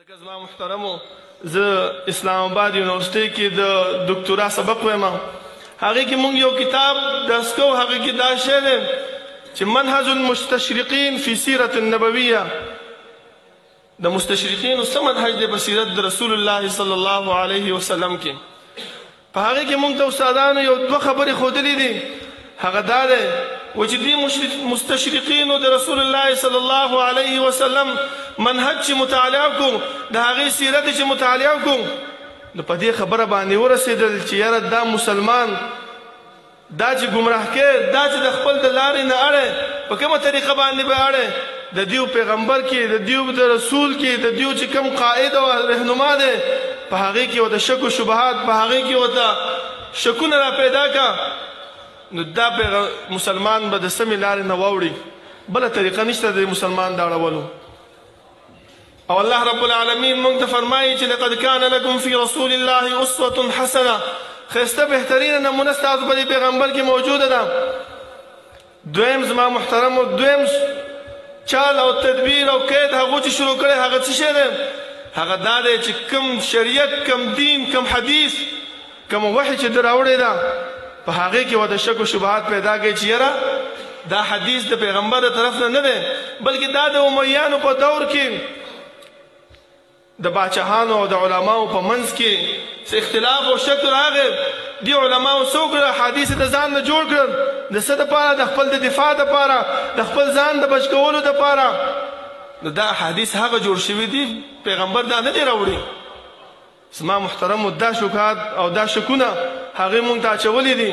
لکه زما محترمو زه اسلام آباد یونیورسټۍ کې د دکتورا سبق وایم. هغې کې موږ یو کتاب درس کوو. هغې کې دا شی دی چې منهج المستشرقین فی سیرة النبویه، د مستشرقینو څه منهج دی په سیرت د رسول الله صلی الله علیه وسلم کې. په هغې کې موږ ته استادانو یو دوه خبرې ښودلې دي. هغه دا دی چې دې مستشرقینو د رسول الله صلی الله علیه وسلم منهج چې مطالعه کو، د هغې سیرت چې مطالعه کو، نو په دې خبره باندې ورسېدل چې یاره دا مسلمان دا چې ګمراه کې، دا چې د خپل د لارې نه اړی په کومه طریقه باندې به اړی، د دیو پیغمبر کې، د دیو د رسول کې، د دیو چې کوم قائد او رهنما دی، په هغې کې ورته شک و شبهات، په هغې کې ورته شکونه را پیدا کا، نو دا مسلمان به د سمې لارې نه واوړي. بله طریقه نشته د مسلمان د اړولو. او الله رب العالمین موږ ته فرمایي چې لقد کان لکم فی رسول الله اسوة حسنه، ښایسته بهترینه نمونه ستاسو په دې پیغمبر کې موجوده ده. دویم زما محترمو، دویم چال او تدبیر او قید هغو چې شروع کړی هغه څه شی دی؟ هغه دا دی چې کم شریعت، کم دین، کم حدیث، کم وحی چې ده راوړې ده، په هغې کې ورته شک و شبهات پیدا کوي چې یاره دا حدیث د پیغمبر د طرف نه نه دی، بلکې دا د امیانو په دور کې د باچهانو او د علماو په منځ کې څه اختلاف او شک راغی. دې علماو څه وکړه؟ حدیث د ځان نه جوړ کړل. د څه دپاره؟ د خپل د دفاع دپاره، د خپل ځان د بچ کولو دپاره. نو دا حدیث هغه جوړ شوي دي، پیغمبر دا نه دی راوړي. زما محترمو دا شکات او دا شکونه هغې مونږ ته اچولي دي.